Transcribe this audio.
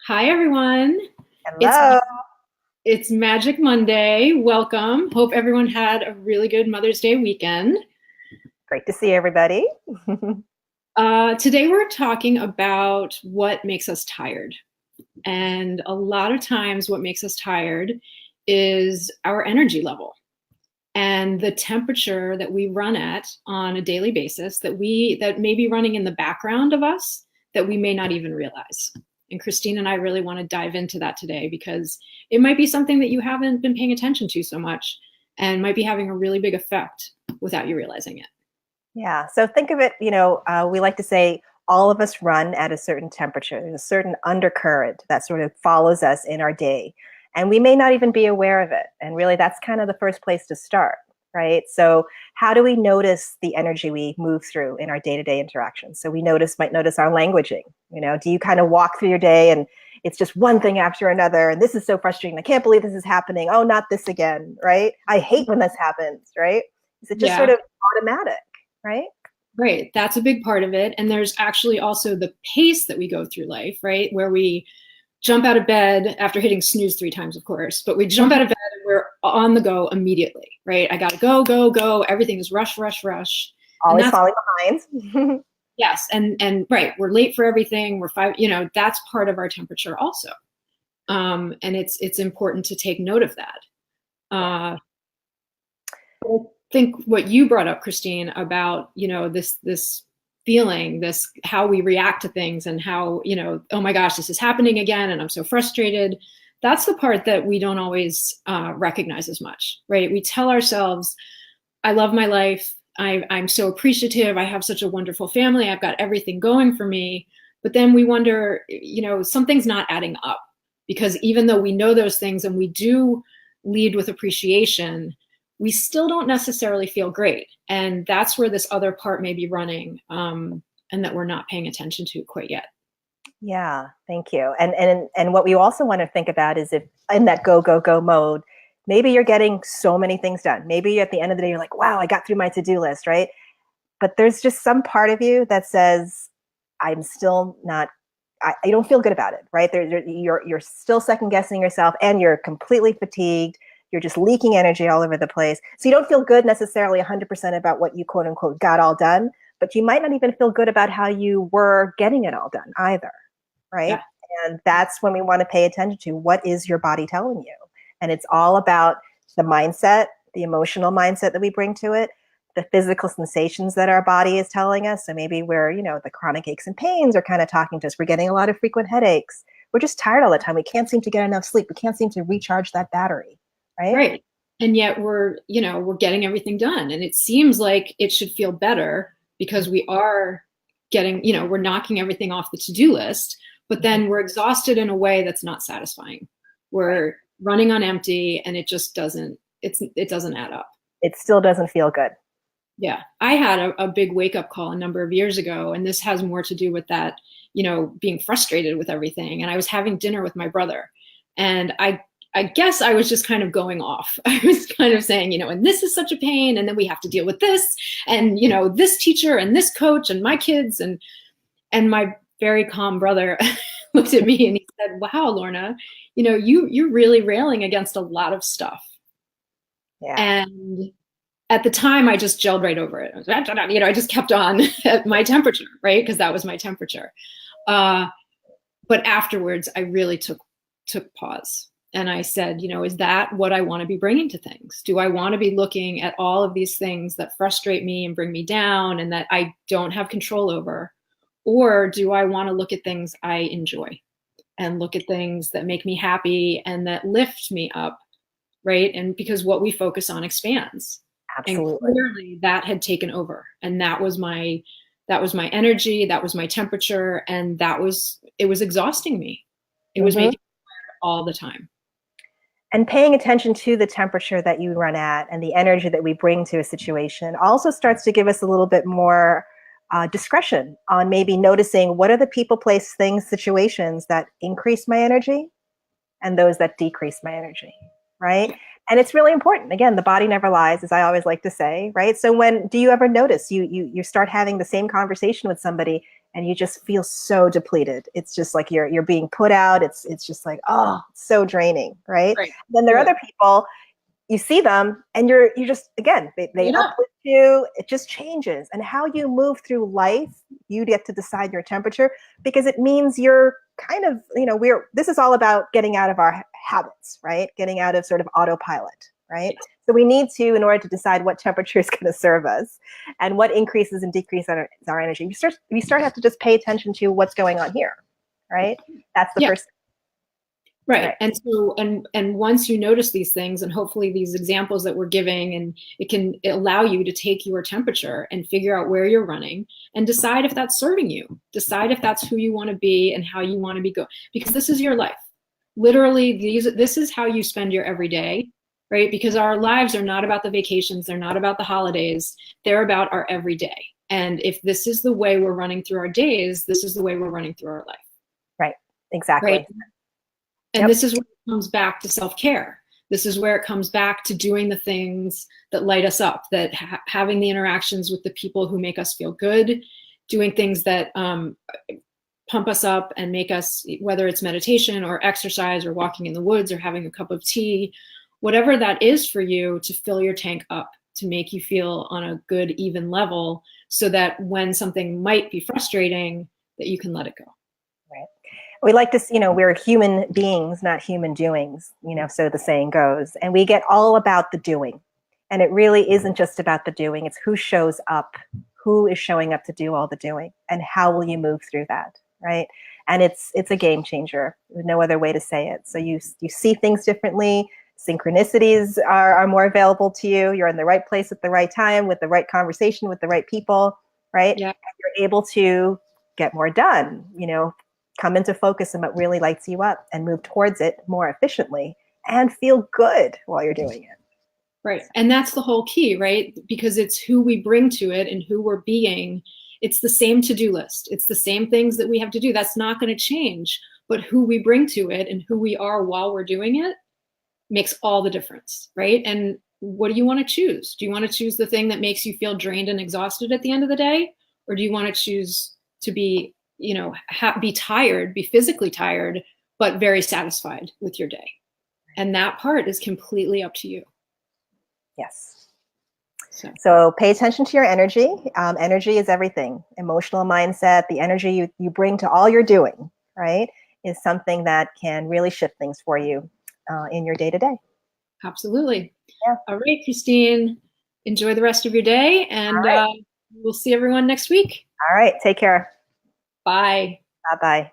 Hi, everyone. It's Hello. it's Magic Monday. Welcome. Hope everyone had a really good Mother's Day weekend. Great to see everybody. Today we're talking about what makes us tired. And a lot of times what makes us tired is our energy level and the temperature that we run at on a daily basis that may be running in the background of us that we may not even realize. And Christine and I really want to dive into that today because it might be something that you haven't been paying attention to so much and might be having a really big effect without you realizing it. Yeah. So think of it, we like to say all of us run at a certain temperature. There's a certain undercurrent that sort of follows us in our day. And we may not even be aware of it. And really, that's kind of the first place to start, right? So, how do we notice the energy we move through in our day to day interactions? So, might notice our languaging. Do you kind of walk through your day and it's just one thing after another? And this is so frustrating. I can't believe this is happening. Oh, not this again, right? I hate when this happens, right? Is it just sort Yeah, of automatic? Right? right. That's a big part of it. And there's actually also the pace that we go through life, right? Where we jump out of bed after hitting snooze 3 times, of course, but we jump out of bed and we're on the go immediately, right? I got to go, go, go. Everything is rush, rush, rush. And Always that's, falling behind. yes. And right. We're late for everything. We're five, that's part of our temperature also. And it's important to take note of that. I think what you brought up, Christine, about, this feeling, this how we react to things and how, oh my gosh, this is happening again and I'm so frustrated. That's the part that we don't always recognize as much, right? We tell ourselves, I love my life. I'm so appreciative. I have such a wonderful family. I've got everything going for me. But then we wonder, something's not adding up because even though we know those things and we do lead with appreciation, we still don't necessarily feel great. And that's where this other part may be running and that we're not paying attention to quite yet. Yeah, thank you. And what we also want to think about is if in that go, go, go mode, maybe you're getting so many things done. Maybe at the end of the day, you're like, wow, I got through my to-do list, right? But there's just some part of you that says, I'm still not, I don't feel good about it, right? You're still second guessing yourself and you're completely fatigued. You're just leaking energy all over the place. So you don't feel good necessarily 100% about what you quote unquote got all done, but you might not even feel good about how you were getting it all done either, right? Yeah. And that's when we want to pay attention to what is your body telling you. And it's all about the mindset, the emotional mindset that we bring to it, the physical sensations that our body is telling us. So maybe we're, the chronic aches and pains are kind of talking to us. We're getting a lot of frequent headaches. We're just tired all the time. We can't seem to get enough sleep. We can't seem to recharge that battery, right? Right. And yet we're getting everything done. And it seems like it should feel better because we are getting, we're knocking everything off the to-do list, but then we're exhausted in a way that's not satisfying. We're running on empty and it just it doesn't add up. It still doesn't feel good. Yeah. I had a big wake up call a number of years ago, and this has more to do with that, being frustrated with everything. And I was having dinner with my brother, and I guess I was just kind of going off. I was kind of saying, and this is such a pain, and then we have to deal with this, and this teacher and this coach and my kids, and my very calm brother looked at me and he said, "Wow, Lorna, you're really railing against a lot of stuff." Yeah. And at the time, I just gelled right over it. I just kept on at my temperature, right? Because that was my temperature. But afterwards, I really took pause. And I said, is that what I want to be bringing to things? Do I want to be looking at all of these things that frustrate me and bring me down and that I don't have control over? Or do I want to look at things I enjoy and look at things that make me happy and that lift me up, right? And because what we focus on expands. And Absolutely. clearly that had taken over. And that was my energy, that was my temperature, and it was exhausting me. It was Mm-hmm. making me tired all the time. And paying attention to the temperature that you run at and the energy that we bring to a situation also starts to give us a little bit more discretion on maybe noticing what are the people, place, things, situations that increase my energy and those that decrease my energy, right? And it's really important. Again, the body never lies, as I always like to say, right? So when do you ever notice you start having the same conversation with somebody and you just feel so depleted. It's just like you're being put out. It's just like, oh, it's so draining, right? Right. Then there are Right. other people, you see them and you just, again, they Yeah. uplift you. It just changes. And how you move through life, you get to decide your temperature, because it means you're kind of, this is all about getting out of our habits, right? Getting out of sort of autopilot, right? So we need to, in order to decide what temperature is going to serve us and what increases and decreases our energy, we start have to just pay attention to what's going on here, right? That's the Yeah. first. Right. Right. And so, and once you notice these things, and hopefully these examples that we're giving, and it can allow you to take your temperature and figure out where you're running and decide if that's serving you, decide if that's who you want to be and how you want to be going, because this is your life. Literally, this is how you spend your everyday, right? Because our lives are not about the vacations. They're not about the holidays. They're about our everyday. And if this is the way we're running through our days, this is the way we're running through our life. Right. Exactly. Right. And Yep. this is where it comes back to self-care. This is where it comes back to doing the things that light us up, that having the interactions with the people who make us feel good, doing things that pump us up and make us, whether it's meditation or exercise or walking in the woods or having a cup of tea, whatever that is for you, to fill your tank up, to make you feel on a good, even level, so that when something might be frustrating, that you can let it go. Right. We like to, we're human beings, not human doings, so the saying goes. And we get all about the doing. And it really isn't just about the doing. It's who shows up, who is showing up to do all the doing, and how will you move through that, right? And it's a game changer. There's no other way to say it. So you see things differently. Synchronicities are more available to you. You're in the right place at the right time, with the right conversation, with the right people, right? Yeah. And you're able to get more done, come into focus on what really lights you up and move towards it more efficiently and feel good while you're doing it. Right. And that's the whole key, right? Because it's who we bring to it and who we're being. It's the same to-do list. It's the same things that we have to do. That's not going to change. But who we bring to it and who we are while we're doing it makes all the difference, right? And what do you want to choose? Do you want to choose the thing that makes you feel drained and exhausted at the end of the day? Or do you want to choose to be, be tired, be physically tired, but very satisfied with your day? And that part is completely up to you. Yes. So pay attention to your energy. Energy is everything. Emotional mindset, the energy you bring to all you're doing, right, is something that can really shift things for you in your day-to-day. Absolutely. Yeah. All right, Christine, enjoy the rest of your day, and right. we'll see everyone next week. All right. Take care. Bye. Bye-bye.